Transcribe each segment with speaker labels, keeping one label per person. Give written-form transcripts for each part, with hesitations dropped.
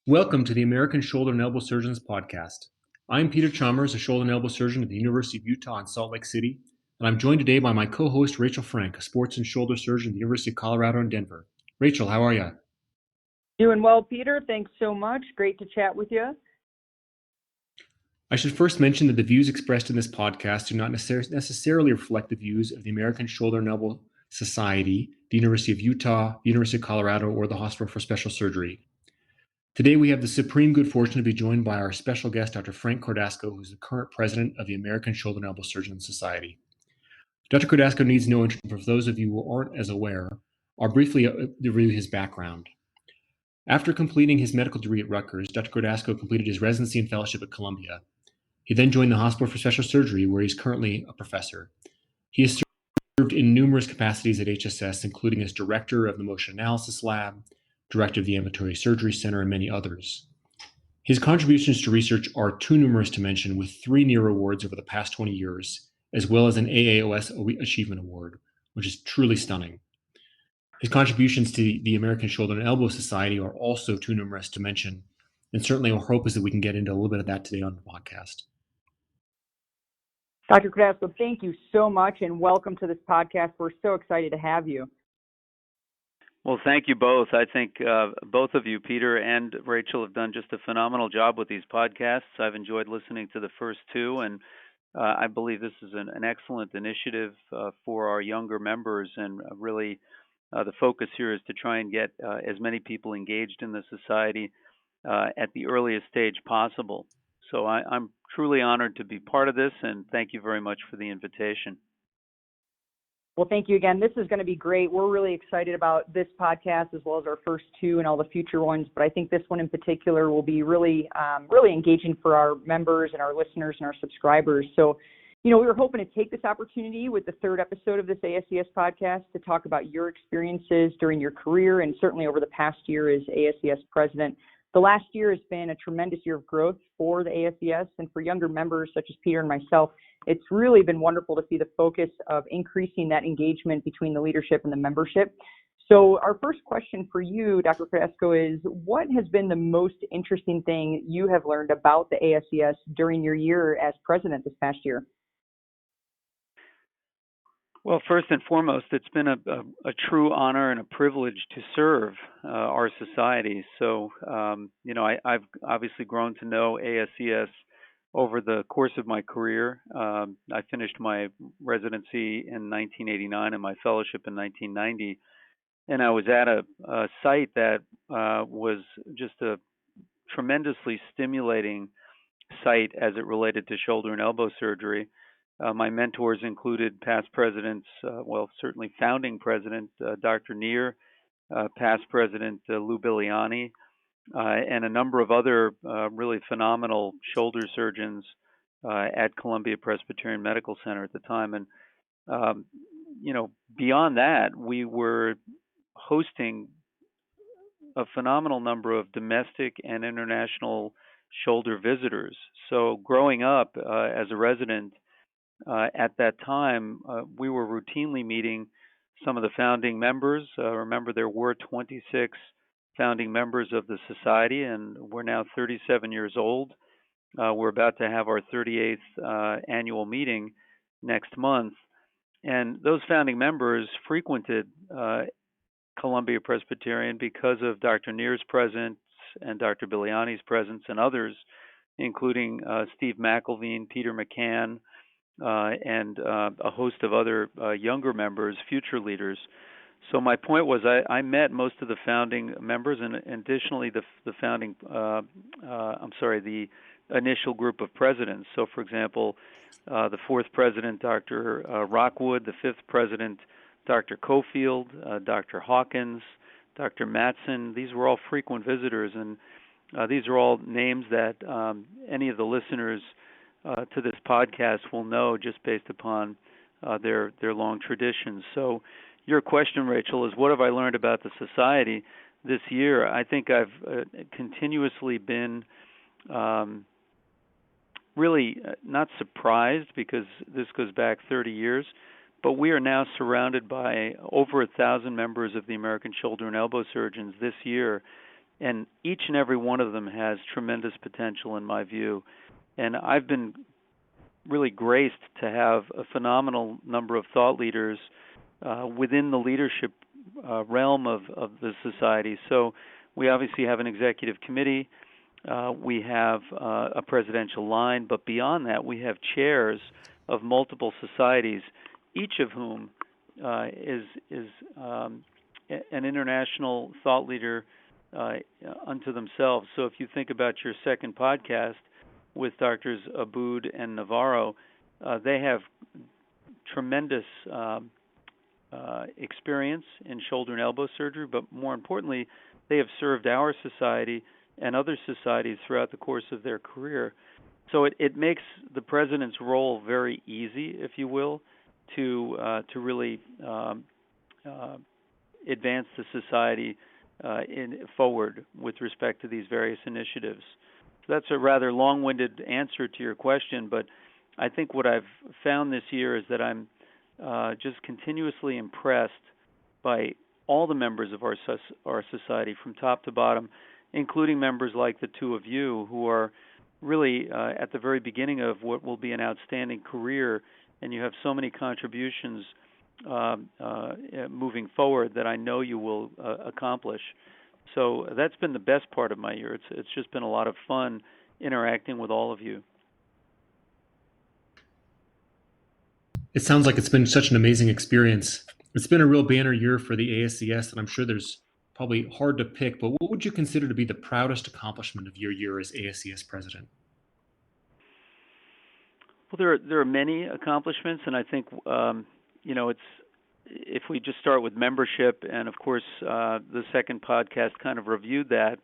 Speaker 1: Welcome to the American Shoulder and Elbow Surgeons podcast. I'm Peter Chalmers, a shoulder and elbow surgeon at the University of Utah in Salt Lake City, and I'm joined today by my co-host Rachel Frank, a sports and shoulder surgeon at the University of Colorado in Denver. Rachel, how are you?
Speaker 2: Doing well, Peter. Thanks so much. Great to chat with you.
Speaker 1: I should first mention that the views expressed in this podcast do not necessarily reflect the views of the American Shoulder and Elbow Society, the University of Utah, the University of Colorado, or the Hospital for Special Surgery. Today, we have the supreme good fortune to be joined by our special guest, Dr. Frank Cordasco, who is the current president of the American Shoulder and Elbow Surgeons Society. Dr. Cordasco needs no introduction. For those of you who aren't as aware, I'll briefly review his background. After completing his medical degree at Rutgers, Dr. Cordasco completed his residency and fellowship at Columbia. He then joined the Hospital for Special Surgery, where he's currently a professor. He has served in numerous capacities at HSS, including as director of the Motion Analysis Lab, director of the Ambulatory Surgery Center, and many others. His contributions to research are too numerous to mention, with 3 NEAR awards over the past 20 years, as well as an AAOS Achievement Award, which is truly stunning. His contributions to the American Shoulder and Elbow Society are also too numerous to mention, and certainly our hope is that we can get into a little bit of that today on the podcast.
Speaker 2: Dr. Cordasco, thank you so much and welcome to this podcast. We're so excited to have you.
Speaker 3: Well, thank you both. I think both of you, Peter and Rachel, have done just a phenomenal job with these podcasts. I've enjoyed listening to the first two, and I believe this is an excellent initiative for our younger members. And really, the focus here is to try and get as many people engaged in the society at the earliest stage possible. So I'm truly honored to be part of this, and thank you very much for the invitation.
Speaker 2: Well, thank you again. This is going to be great. We're really excited about this podcast as well as our first two and all the future ones. But I think this one in particular will be really engaging for our members and our listeners and our subscribers. So, we were hoping to take this opportunity with the third episode of this ASES podcast to talk about your experiences during your career and certainly over the past year as ASES president. The last year has been a tremendous year of growth for the ASES and for younger members such as Peter and myself. It's really been wonderful to see the focus of increasing that engagement between the leadership and the membership. So our first question for you, Dr. Cordasco, is what has been the most interesting thing you have learned about the ASES during your year as president this past year?
Speaker 3: Well, first and foremost, it's been a true honor and a privilege to serve our society. So, I've obviously grown to know ASES over the course of my career. I finished my residency in 1989 and my fellowship in 1990. And I was at a site that was just a tremendously stimulating site as it related to shoulder and elbow surgery. My mentors included past presidents, certainly founding president Dr. Neer, past president Lou Biliani, and a number of other really phenomenal shoulder surgeons at Columbia Presbyterian Medical Center at the time. And, beyond that, we were hosting a phenomenal number of domestic and international shoulder visitors. So growing up as a resident, at that time, we were routinely meeting some of the founding members. Remember, there were 26 founding members of the society, and we're now 37 years old. We're about to have our 38th annual meeting next month. And those founding members frequented Columbia Presbyterian because of Dr. Neer's presence and Dr. Biliani's presence and others, including Steve McElveen, Peter McCann, and a host of other younger members, future leaders. So my point was I met most of the founding members and additionally the initial group of presidents. So for example, the fourth president, Dr. Rockwood, the fifth president, Dr. Cofield, Dr. Hawkins, Dr. Matson, these were all frequent visitors, and these are all names that any of the listeners to this podcast will know just based upon their long traditions. So your question, Rachel, is what have I learned about the society this year? I think I've continuously been really not surprised because this goes back 30 years, but we are now surrounded by over 1,000 members of the American Shoulder and Elbow Surgeons this year. And each and every one of them has tremendous potential in my view. And I've been really graced to have a phenomenal number of thought leaders within the leadership realm of the society. So we obviously have an executive committee. We have a presidential line, but beyond that, we have chairs of multiple societies, each of whom is an international thought leader unto themselves. So if you think about your second podcast with Doctors Aboud and Navarro, they have tremendous experience in shoulder and elbow surgery, but more importantly, they have served our society and other societies throughout the course of their career. So it makes the president's role very easy, if you will, to really advance the society forward with respect to these various initiatives. So that's a rather long-winded answer to your question, but I think what I've found this year is that I'm just continuously impressed by all the members of our society from top to bottom, including members like the two of you who are really at the very beginning of what will be an outstanding career, and you have so many contributions moving forward that I know you will accomplish. So that's been the best part of my year. It's just been a lot of fun interacting with all of you.
Speaker 1: It sounds like it's been such an amazing experience. It's been a real banner year for the ASES, and I'm sure there's probably hard to pick, but what would you consider to be the proudest accomplishment of your year as ASES president?
Speaker 3: Well, there are many accomplishments, and I think it's if we just start with membership, and of course the second podcast kind of reviewed that.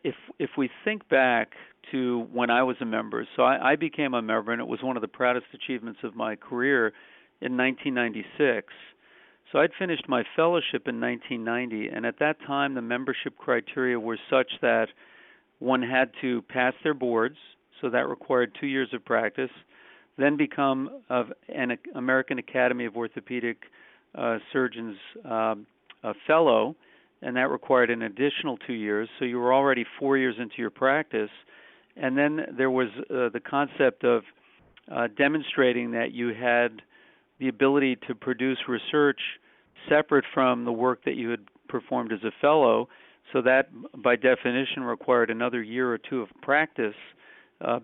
Speaker 3: If we think back to when I was a member, so I became a member, and it was one of the proudest achievements of my career in 1996. So I'd finished my fellowship in 1990, and at that time the membership criteria were such that one had to pass their boards, so that required 2 years of practice, then become an American Academy of Orthopedic Surgeons fellow, and that required an additional 2 years. So you were already 4 years into your practice. And then there was the concept of demonstrating that you had the ability to produce research separate from the work that you had performed as a fellow. So that, by definition, required another year or two of practice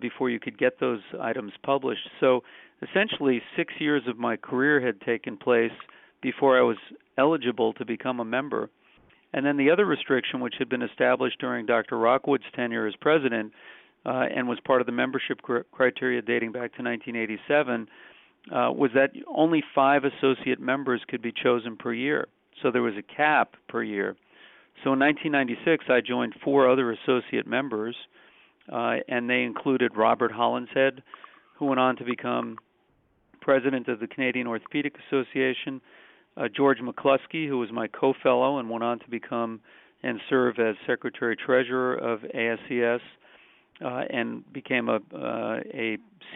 Speaker 3: before you could get those items published. So essentially 6 years of my career had taken place before I was eligible to become a member. And then the other restriction, which had been established during Dr. Rockwood's tenure as president and was part of the membership criteria dating back to 1987, was that only 5 associate members could be chosen per year. So there was a cap per year. So in 1996, I joined 4 other associate members, and they included Robert Hollinshead, who went on to become president of the Canadian Orthopedic Association, George McCluskey, who was my co-fellow and went on to become and serve as secretary-treasurer of ASES, and became a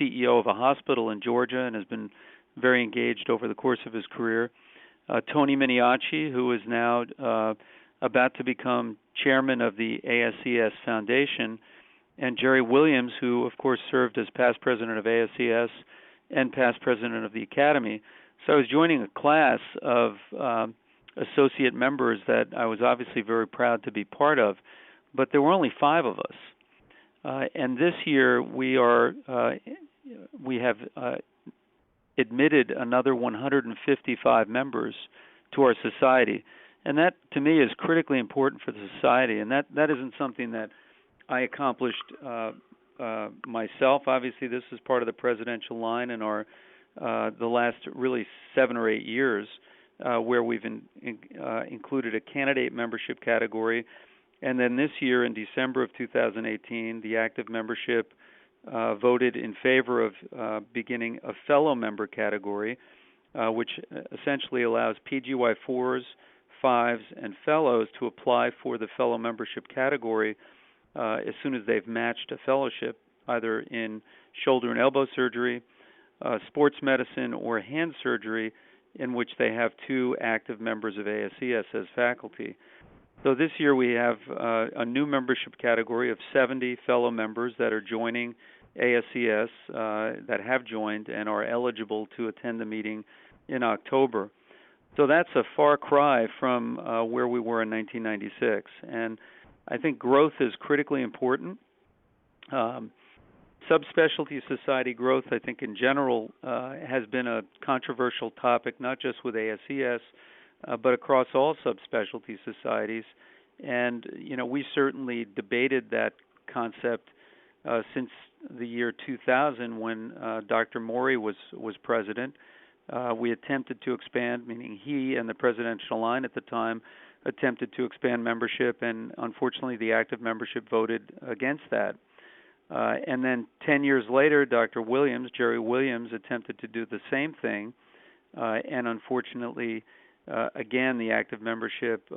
Speaker 3: CEO of a hospital in Georgia and has been very engaged over the course of his career. Tony Miniacci, who is now about to become chairman of the ASES Foundation, and Jerry Williams, who, of course, served as past president of ASES and past president of the Academy. So I was joining a class of associate members that I was obviously very proud to be part of, but there were only 5 of us. And this year we have admitted another 155 members to our society. And that, to me, is critically important for the society. And that isn't something that I accomplished myself. Obviously, this is part of the presidential line in our the last really 7 or 8 years, where we've included a candidate membership category. And then this year, in December of 2018, the active membership voted in favor of beginning a fellow member category, which essentially allows PGY4s, 5s, and fellows to apply for the fellow membership category as soon as they've matched a fellowship, either in shoulder and elbow surgery, sports medicine, or hand surgery, in which they have 2 active members of ASES as faculty. So this year we have a new membership category of 70 fellow members that are joining ASES, that have joined and are eligible to attend the meeting in October. So that's a far cry from where we were in 1996. And I think growth is critically important. Subspecialty society growth, I think in general, has been a controversial topic, not just with ASES, but across all subspecialty societies. And, we certainly debated that concept since the year 2000 when Dr. Mori was president. We attempted to expand, meaning he and the presidential line at the time attempted to expand membership, and unfortunately the active membership voted against that. And then 10 years later, Dr. Williams, Jerry Williams, attempted to do the same thing, and unfortunately, again, the active membership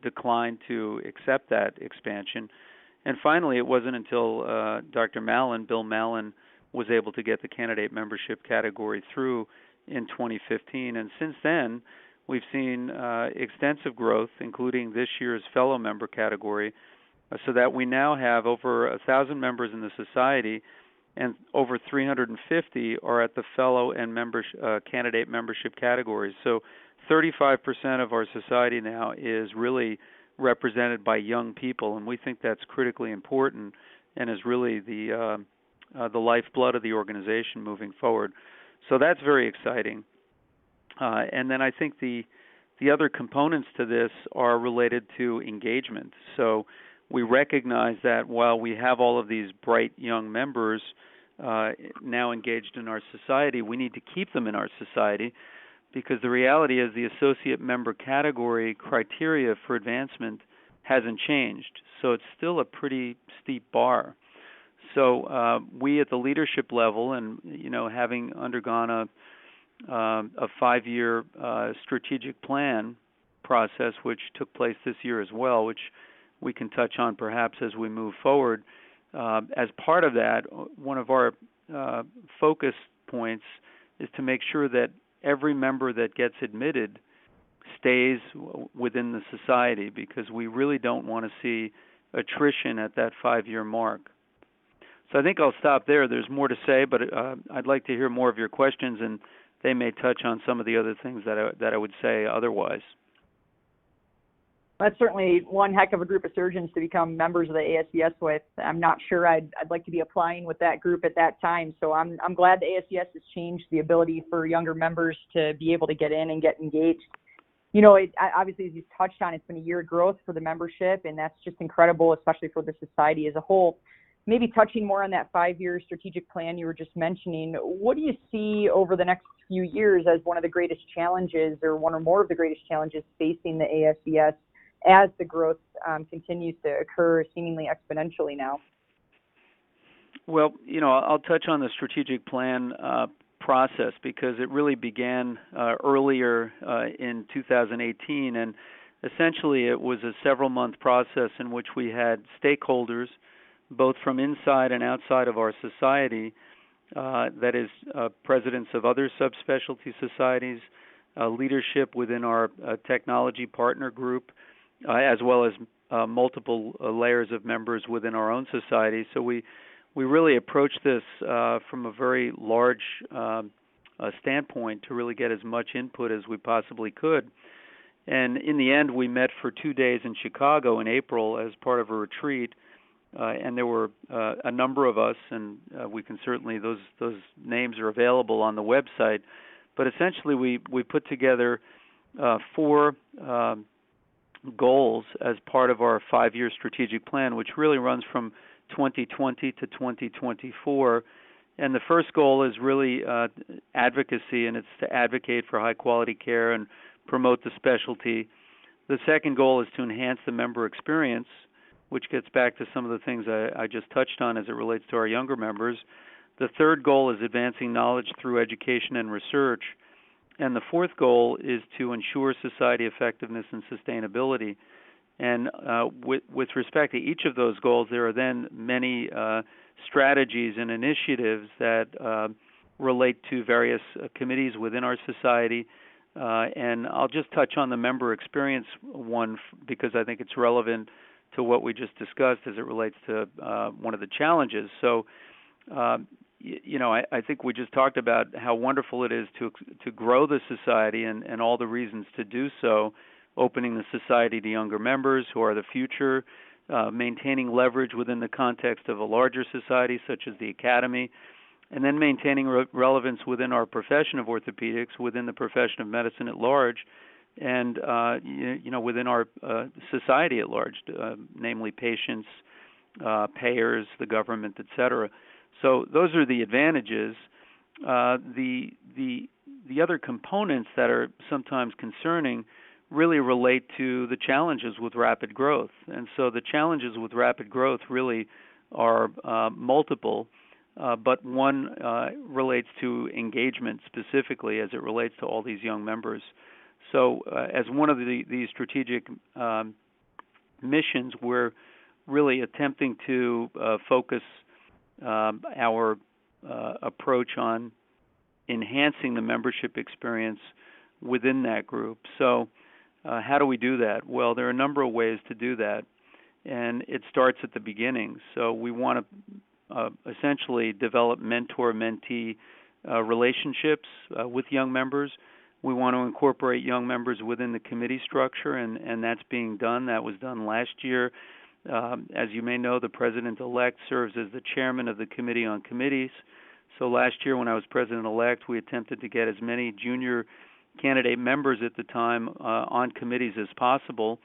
Speaker 3: declined to accept that expansion. And finally, it wasn't until Dr. Mallon, Bill Mallon, was able to get the candidate membership category through in 2015. And since then, we've seen extensive growth, including this year's fellow member category, so that we now have over 1,000 members in the society, and over 350 are at the fellow and candidate membership categories. So 35% of our society now is really represented by young people, and we think that's critically important and is really the lifeblood of the organization moving forward. So that's very exciting. And then I think the other components to this are related to engagement. So we recognize that while we have all of these bright young members now engaged in our society, we need to keep them in our society, because the reality is the associate member category criteria for advancement hasn't changed. So it's still a pretty steep bar. So we at the leadership level, and having undergone a 5-year strategic plan process, which took place this year as well, which we can touch on perhaps as we move forward. As part of that, one of our focus points is to make sure that every member that gets admitted stays within the society, because we really don't want to see attrition at that 5-year mark. So I think I'll stop there. There's more to say, but I'd like to hear more of your questions, and they may touch on some of the other things that I would say otherwise.
Speaker 2: That's certainly one heck of a group of surgeons to become members of the ASES with. I'm not sure I'd like to be applying with that group at that time. So I'm glad the ASES has changed the ability for younger members to be able to get in and get engaged. Obviously, as you touched on, it's been a year of growth for the membership, and that's just incredible, especially for the society as a whole. Maybe touching more on that 5-year strategic plan you were just mentioning, what do you see over the next few years as one of the greatest challenges, or one or more of the greatest challenges facing the ASES as the growth continues to occur seemingly exponentially now?
Speaker 3: Well, I'll touch on the strategic plan process, because it really began earlier in 2018, and essentially it was a several-month process in which we had stakeholders, both from inside and outside of our society, that is presidents of other subspecialty societies, leadership within our technology partner group, as well as multiple layers of members within our own society. So we really approached this from a very large standpoint to really get as much input as we possibly could. And in the end, we met for 2 days in Chicago in April as part of a retreat, and there were a number of us, and we can certainly, those names are available on the website. But essentially, we put together 4 goals as part of our 5-year strategic plan, which really runs from 2020 to 2024. And the first goal is really advocacy, and it's to advocate for high-quality care and promote the specialty. The second goal is to enhance the member experience, which gets back to some of the things I just touched on as it relates to our younger members. The third goal is advancing knowledge through education and research. And the fourth goal is to ensure society effectiveness and sustainability. And with respect to each of those goals, there are then many strategies and initiatives that relate to various committees within our society, And I'll just touch on the member experience one because I think it's relevant to what we just discussed as it relates to one of the challenges. So, I think we just talked about how wonderful it is to grow the society and all the reasons to do so, opening the society to younger members who are the future, maintaining leverage within the context of a larger society such as the academy, and then maintaining relevance within our profession of orthopedics, within the profession of medicine at large, and within our society at large, namely patients, payers, the government, et cetera. So those are the advantages. The other components that are sometimes concerning really relate to the challenges with rapid growth. And so the challenges with rapid growth really are multiple, but one relates to engagement specifically as it relates to all these young members. So as one of these strategic missions, we're really attempting to focus our approach on enhancing the membership experience within that group. So how do we do that? Well, there are a number of ways to do that, and it starts at the beginning. So we want to essentially develop mentor-mentee relationships with young members. We want to incorporate young members within the committee structure, and that's being done. That was done last year. As you may know, the president-elect serves as the chairman of the Committee on Committees. So last year when I was president-elect, we attempted to get as many junior candidate members at the time on committees as possible.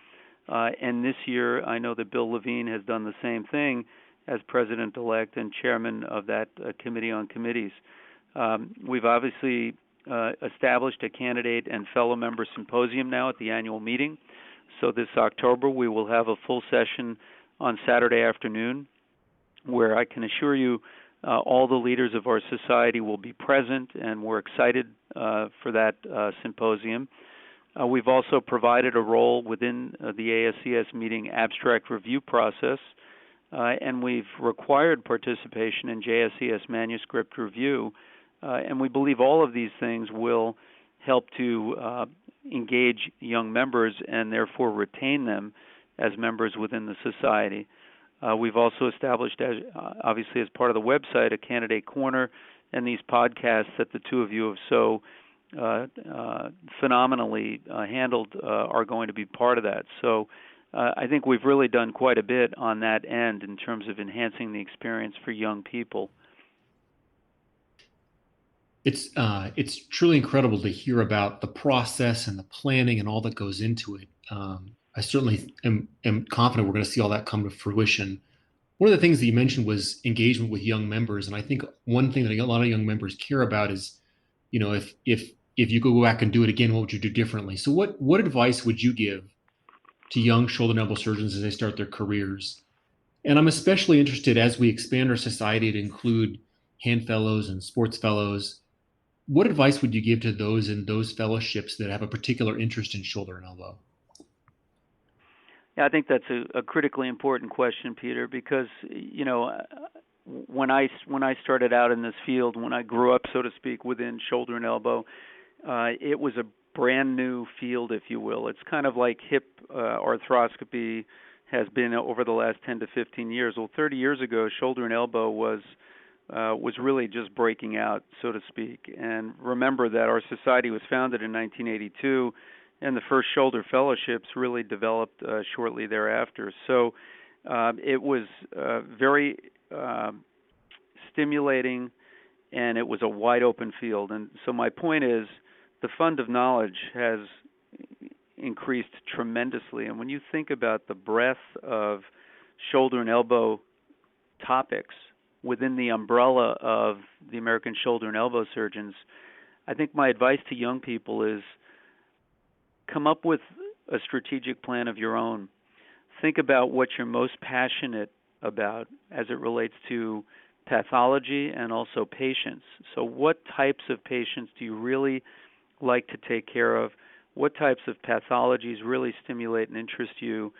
Speaker 3: And this year, I know that Bill Levine has done the same thing as president-elect and chairman of that Committee on Committees. We've obviously established a candidate and fellow member symposium now at the annual meeting. So this October, we will have a full session on Saturday afternoon where I can assure you all the leaders of our society will be present, and we're excited for that symposium. We've also provided a role within the ASES meeting abstract review process, and we've required participation in JSES manuscript review, and we believe all of these things will help to engage young members and therefore retain them as members within the society. We've also established, obviously as part of the website, a candidate corner, and these podcasts that the two of you have so phenomenally handled are going to be part of that. So I think we've really done quite a bit on that end in terms of enhancing the experience for young people.
Speaker 1: It's truly incredible to hear about the process and the planning and all that goes into it. I certainly am confident we're going to see all that come to fruition. One of the things that you mentioned was engagement with young members, and I think one thing that a lot of young members care about is, if you could go back and do it again, what would you do differently? So what advice would you give to young shoulder and elbow surgeons as they start their careers? And I'm especially interested as we expand our society to include hand fellows and sports fellows. What advice would you give to those in those fellowships that have a particular interest in shoulder and elbow?
Speaker 3: Yeah, I think that's a critically important question, Peter, because when I started out in this field, when I grew up, so to speak, within shoulder and elbow, it was a brand new field, if you will. It's kind of like hip arthroscopy has been over the last 10 to 15 years. Well, 30 years ago, shoulder and elbow was really just breaking out, so to speak. And remember that our society was founded in 1982, and the first shoulder fellowships really developed shortly thereafter. So it was very stimulating, and it was a wide open field. And so my point is the fund of knowledge has increased tremendously. And when you think about the breadth of shoulder and elbow topics within the umbrella of the American Shoulder and Elbow Surgeons, I think my advice to young people is come up with a strategic plan of your own. Think about what you're most passionate about as it relates to pathology and also patients. So what types of patients do you really like to take care of? What types of pathologies really stimulate and interest you?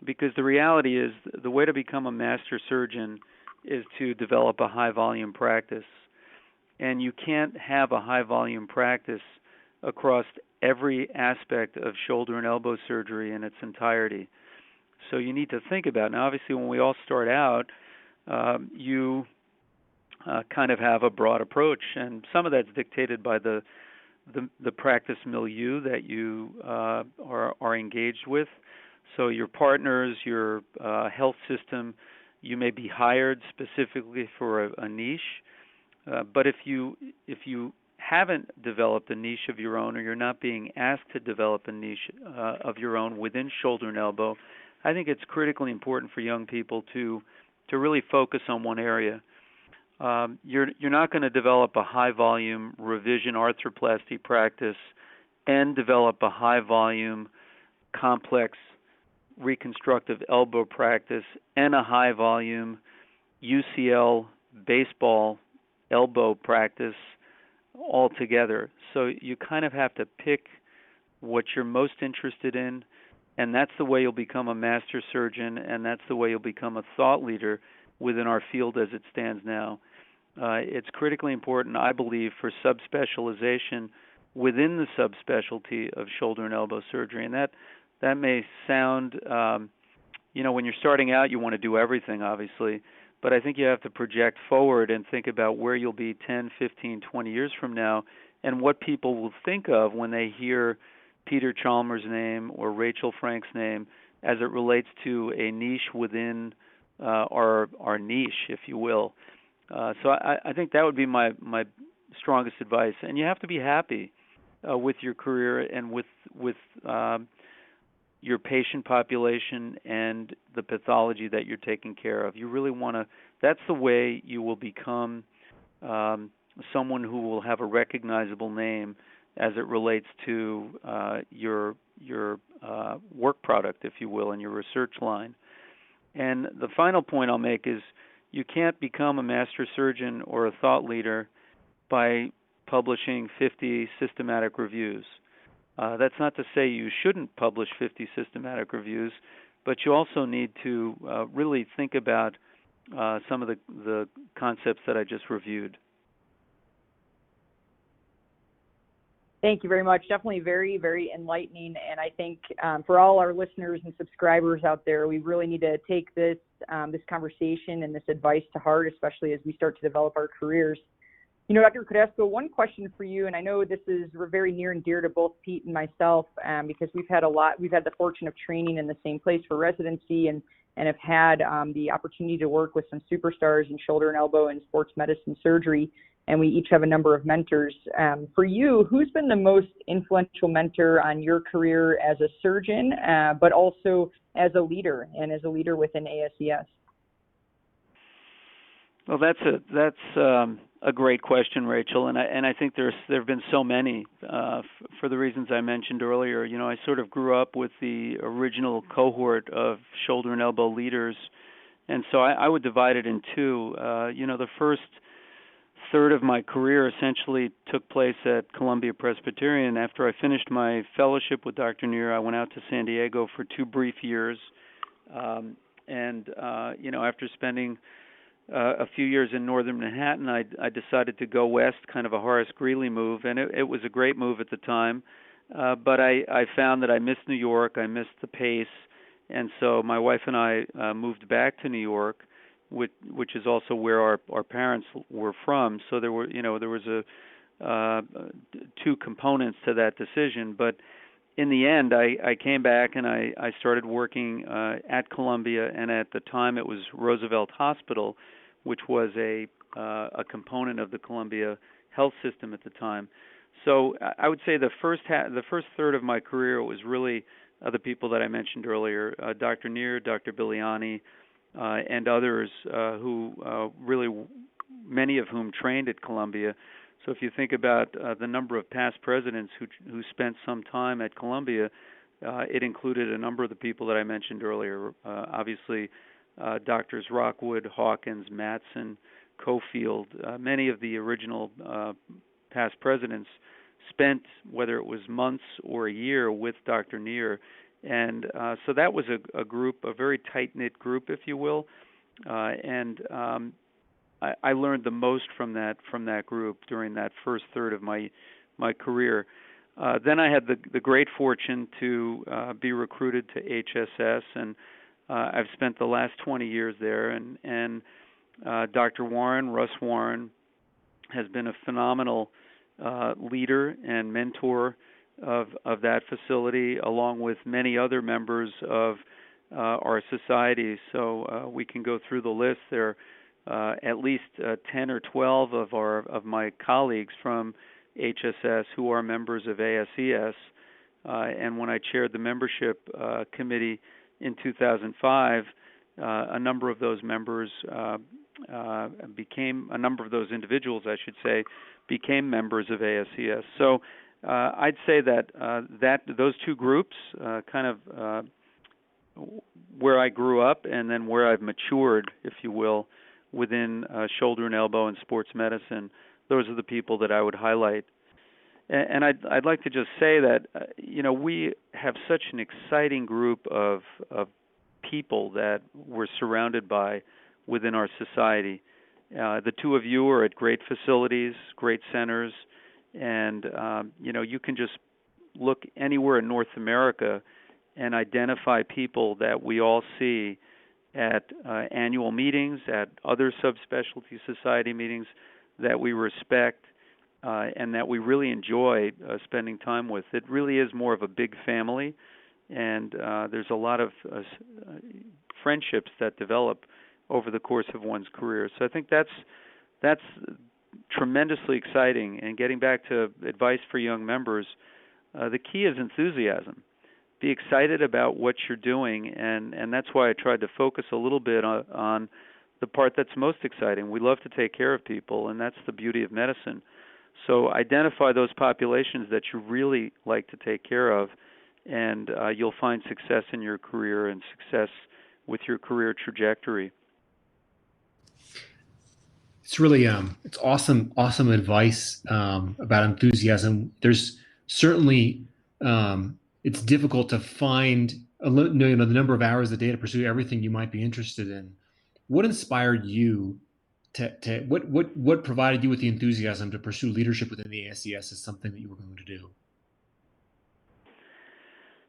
Speaker 3: Because the reality is the way to become a master surgeon is to develop a high-volume practice. And you can't have a high-volume practice across every aspect of shoulder and elbow surgery in its entirety. So you need to think about, now obviously when we all start out, you kind of have a broad approach, and some of that's dictated by the practice milieu that you are engaged with. So your partners, your health system, you may be hired specifically for a niche. But if you haven't developed a niche of your own, or you're not being asked to develop a niche of your own within shoulder and elbow, I think it's critically important for young people to really focus on one area. You're not going to develop a high volume revision arthroplasty practice and develop a high volume complex reconstructive elbow practice and a high volume UCL baseball elbow practice all together. So you kind of have to pick what you're most interested in, and that's the way you'll become a master surgeon, and that's the way you'll become a thought leader within our field as it stands now. It's critically important, I believe, for subspecialization within the subspecialty of shoulder and elbow surgery. And that may sound, when you're starting out, you want to do everything, obviously. But I think you have to project forward and think about where you'll be 10, 15, 20 years from now, and what people will think of when they hear Peter Chalmers' name or Rachel Frank's name as it relates to a niche within our niche, if you will. So I think that would be my strongest advice. And you have to be happy with your career and with your patient population and the pathology that you're taking care of. You really want to. That's the way you will become someone who will have a recognizable name as it relates to your work product, if you will, and your research line. And the final point I'll make is you can't become a master surgeon or a thought leader by publishing 50 systematic reviews. That's not to say you shouldn't publish 50 systematic reviews, but you also need to really think about some of the concepts that I just reviewed.
Speaker 2: Thank you very much. Definitely very, very enlightening. And I think for all our listeners and subscribers out there, we really need to take this conversation and this advice to heart, especially as we start to develop our careers. Dr. Cordasco, one question for you, and I know this is very near and dear to both Pete and myself because we've had the fortune of training in the same place for residency and have had the opportunity to work with some superstars in shoulder and elbow and sports medicine surgery, and we each have a number of mentors. For you, who's been the most influential mentor on your career as a surgeon, but also as a leader and as a leader within ASES?
Speaker 3: Well, that's a great question, Rachel, and I think there have been so many for the reasons I mentioned earlier. I sort of grew up with the original cohort of shoulder and elbow leaders, and so I would divide it in two. The first third of my career essentially took place at Columbia Presbyterian. After I finished my fellowship with Dr. Neer, I went out to San Diego for 2 brief years, and after spending a few years in northern Manhattan, I decided to go west, kind of a Horace Greeley move, and it was a great move at the time. But I found that I missed New York, I missed the pace, and so my wife and I moved back to New York, which is also where our parents were from. So there was two components to that decision. But in the end, I came back and I started working at Columbia, and at the time it was Roosevelt Hospital, which was a component of the Columbia health system at the time. So I would say the first third of my career was really the people that I mentioned earlier, Dr. Neer, Dr. Biliani, and others who really, many of whom trained at Columbia. So if you think about the number of past presidents who spent some time at Columbia, it included a number of the people that I mentioned earlier. Obviously, Doctors Rockwood, Hawkins, Mattson, Cofield, many of the original past presidents spent, whether it was months or a year, with Dr. Neer. And so that was a group, a very tight-knit group, if you will. And I learned the most from that group during that first third of my career. Then I had the great fortune to be recruited to HSS, and I've spent the last 20 years there. And Dr. Warren, Russ Warren, has been a phenomenal leader and mentor of that facility, along with many other members of our society. So we can go through the list. There are at least 10 or 12 of my colleagues from HSS who are members of ASES. And when I chaired the membership committee in 2005, a number of those individuals, I should say, became members of ASES. So I'd say that those two groups, kind of where I grew up and then where I've matured, if you will, within shoulder and elbow and sports medicine, those are the people that I would highlight. And I'd like to just say that we have such an exciting group of people that we're surrounded by within our society. The two of you are at great facilities, great centers, and you can just look anywhere in North America and identify people that we all see at annual meetings, at other subspecialty society meetings that we respect and that we really enjoy spending time with. It really is more of a big family, and there's a lot of friendships that develop over the course of one's career. So I think that's tremendously exciting. And getting back to advice for young members, the key is enthusiasm. Be excited about what you're doing, and that's why I tried to focus a little bit on the part that's most exciting. We love to take care of people, and that's the beauty of medicine. So identify those populations that you really like to take care of, and you'll find success in your career and success with your career trajectory.
Speaker 1: It's really it's awesome advice about enthusiasm. There's certainly it's difficult to find the number of hours a day to pursue everything you might be interested in. What inspired you to what provided you with the enthusiasm to pursue leadership within the ASES as something that you were going to do?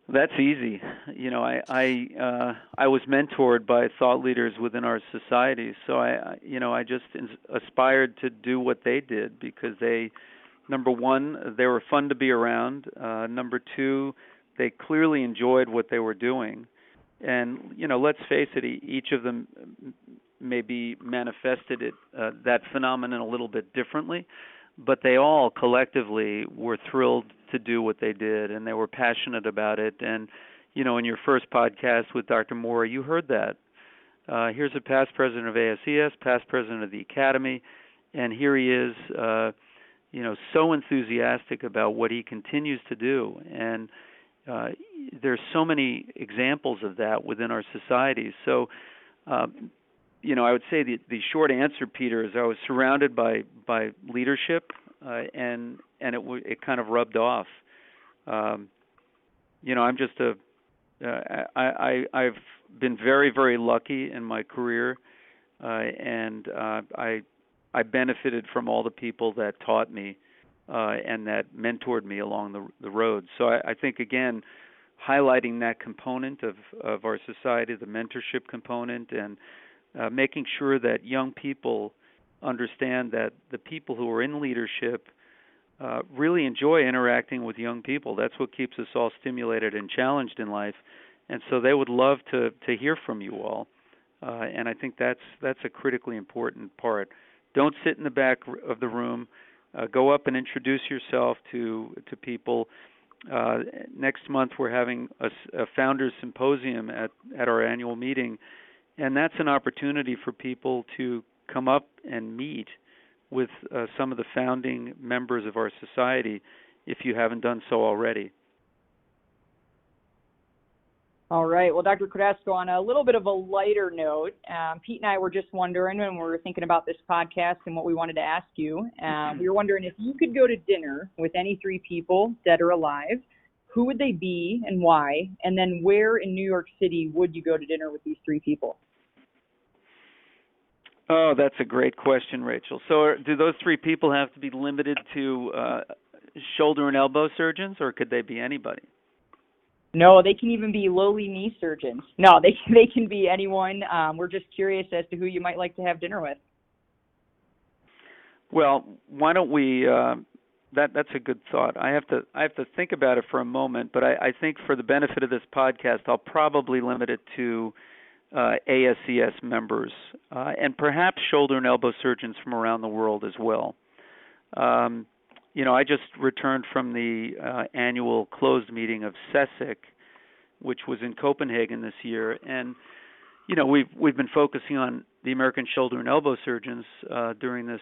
Speaker 3: That's easy. I was mentored by thought leaders within our society, so I just aspired to do what they did because they, number one, they were fun to be around. Number two, they clearly enjoyed what they were doing, and let's face it, each of them maybe manifested that phenomenon a little bit differently, but they all collectively were thrilled to do what they did, and they were passionate about it. And in your first podcast with Dr. Moore, you heard that. Here's a past president of ASES, past president of the Academy, and here he is, so enthusiastic about what he continues to do. And there's so many examples of that within our society. So, I would say the short answer, Peter, is I was surrounded by leadership, and it kind of rubbed off. I'm just I've been very, very lucky in my career, and I benefited from all the people that taught me and that mentored me along the road. So I think, again, highlighting that component of our society, the mentorship component, and making sure that young people understand that the people who are in leadership really enjoy interacting with young people. That's what keeps us all stimulated and challenged in life. And so they would love to hear from you all. And I think that's a critically important part. Don't sit in the back of the room. Go up and introduce yourself to people. Next month we're having a founders symposium at our annual meeting, and that's an opportunity for people to come up and meet with some of the founding members of our society if you haven't done so already.
Speaker 2: All right. Well, Dr. Cordasco, on a little bit of a lighter note, Pete and I were just wondering when we were thinking about this podcast and what we wanted to ask you, we were wondering if you could go to dinner with any three people, dead or alive, who would they be and why? And then where in New York City would you go to dinner with these three people?
Speaker 3: Oh, that's a great question, Rachel. So do those three people have to be limited to shoulder and elbow surgeons, or could they be anybody?
Speaker 2: No, they can even be lowly knee surgeons. No, they can be anyone. We're just curious as to who you might like to have dinner with.
Speaker 3: Well, why don't we? That's a good thought. I have to think about it for a moment, but I think for the benefit of this podcast, I'll probably limit it to ASES members and perhaps shoulder and elbow surgeons from around the world as well. I just returned from the annual closed meeting of CESIC, which was in Copenhagen this year, and we've been focusing on the American shoulder and elbow surgeons during this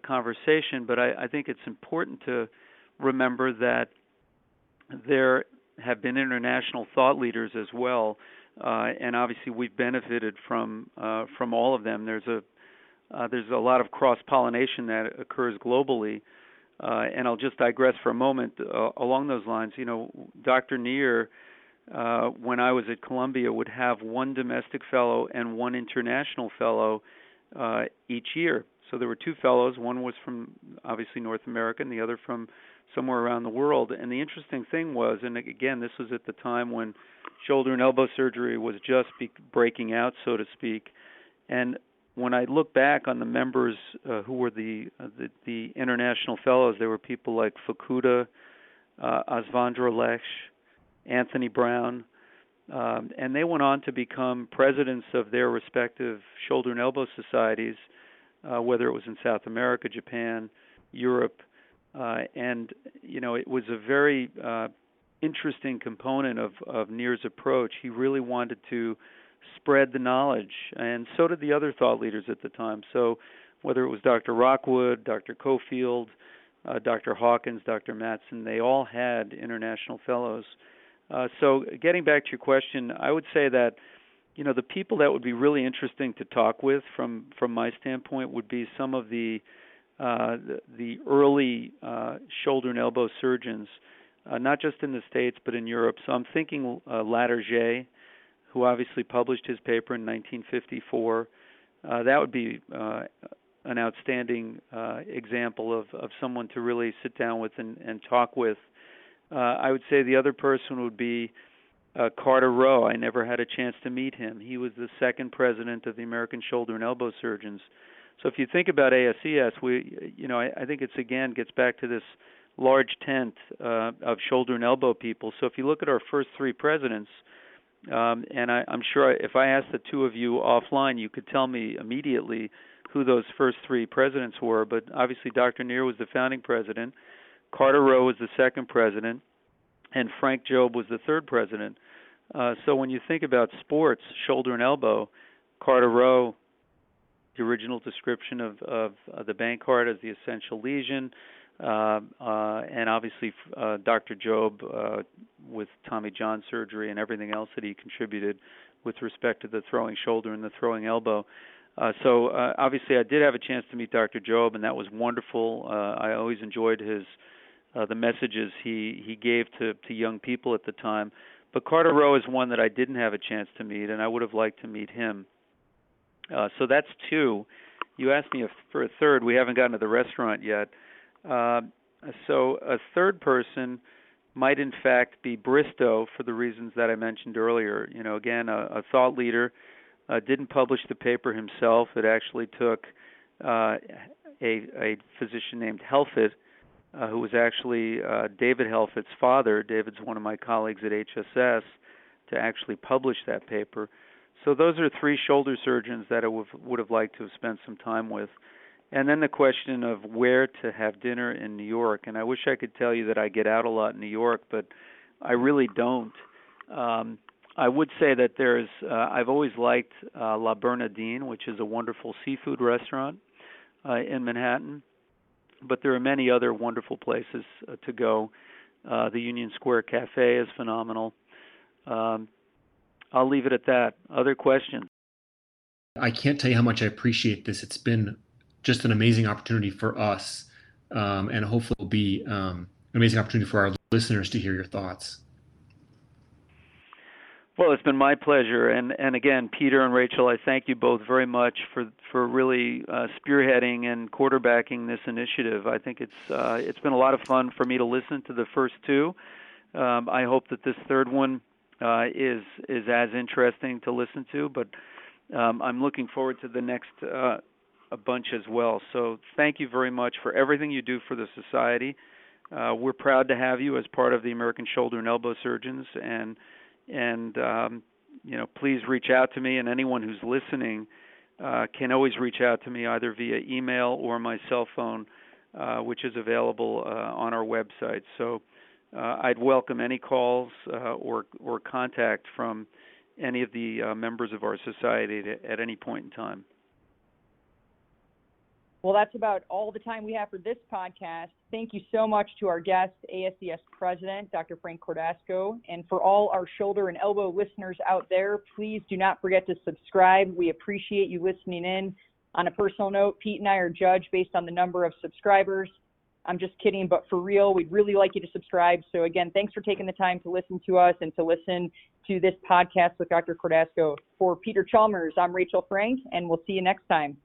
Speaker 3: conversation, but I think it's important to remember that there have been international thought leaders as well, and obviously we've benefited from all of them. There's a lot of cross-pollination that occurs globally, and I'll just digress for a moment along those lines. Dr. Neer, when I was at Columbia, would have one domestic fellow and one international fellow each year. So there were two fellows. One was from obviously North America and the other from somewhere around the world. And the interesting thing was, and again, this was at the time when shoulder and elbow surgery was just breaking out, so to speak. And when I look back on the members who were the international fellows, there were people like Fukuda, Asvandra Lesh, Anthony Brown, and they went on to become presidents of their respective shoulder and elbow societies, whether it was in South America, Japan, Europe, and it was a very interesting component of Neer's approach. He really wanted to spread the knowledge, and so did the other thought leaders at the time. So whether it was Dr. Rockwood, Dr. Cofield, Dr. Hawkins, Dr. Matson, they all had international fellows. So getting back to your question, I would say that the people that would be really interesting to talk with from my standpoint would be some of the early shoulder and elbow surgeons, not just in the States but in Europe. So I'm thinking Laterger, who obviously published his paper in 1954. That would be an outstanding example of someone to really sit down with and talk with. I would say the other person would be Carter Rowe. I never had a chance to meet him. He was the second president of the American Shoulder and Elbow Surgeons. So if you think about ASES, I think it's again gets back to this large tent of shoulder and elbow people. So if you look at our first three presidents, and I'm sure if I asked the two of you offline, you could tell me immediately who those first three presidents were. But obviously, Dr. Neer was the founding president. Carter Rowe was the second president, and Frank Jobe was the third president. So when you think about sports, shoulder and elbow, Carter Rowe, the original description of the Bankart as the essential lesion, and obviously Dr. Jobe with Tommy John surgery and everything else that he contributed with respect to the throwing shoulder and the throwing elbow. So obviously I did have a chance to meet Dr. Jobe, and that was wonderful. I always enjoyed the messages he gave to young people at the time. But Carter Rowe is one that I didn't have a chance to meet, and I would have liked to meet him. So that's two. You asked me for a third. We haven't gotten to the restaurant yet. So a third person might in fact be Bristow for the reasons that I mentioned earlier. Again, a thought leader, didn't publish the paper himself. It actually took a physician named Helfet, who was actually David Helfet's father. David's one of my colleagues at HSS, to actually publish that paper. So those are three shoulder surgeons that I would have liked to have spent some time with. And then the question of where to have dinner in New York. And I wish I could tell you that I get out a lot in New York, but I really don't. I would say that I've always liked La Bernardine, which is a wonderful seafood restaurant in Manhattan. But there are many other wonderful places to go. The Union Square Cafe is phenomenal. I'll leave it at that. Other questions?
Speaker 1: I can't tell you how much I appreciate this. It's been just an amazing opportunity for us, and hopefully it will be an amazing opportunity for our listeners to hear your thoughts.
Speaker 3: Well, it's been my pleasure, and again, Peter and Rachel, I thank you both very much for really spearheading and quarterbacking this initiative. I think it's been a lot of fun for me to listen to the first two. I hope that this third one is as interesting to listen to, but I'm looking forward to the next a bunch as well. So thank you very much for everything you do for the society. We're proud to have you as part of the American Shoulder and Elbow Surgeons, and please reach out to me, and anyone who's listening can always reach out to me either via email or my cell phone, which is available on our website. So I'd welcome any calls or contact from any of the members of our society at any point in time.
Speaker 2: Well, that's about all the time we have for this podcast. Thank you so much to our guest, ASES President, Dr. Frank Cordasco. And for all our shoulder and elbow listeners out there, please do not forget to subscribe. We appreciate you listening in. On a personal note, Pete and I are judged based on the number of subscribers. I'm just kidding, but for real, we'd really like you to subscribe. So again, thanks for taking the time to listen to us and to listen to this podcast with Dr. Cordasco. For Peter Chalmers, I'm Rachel Frank, and we'll see you next time.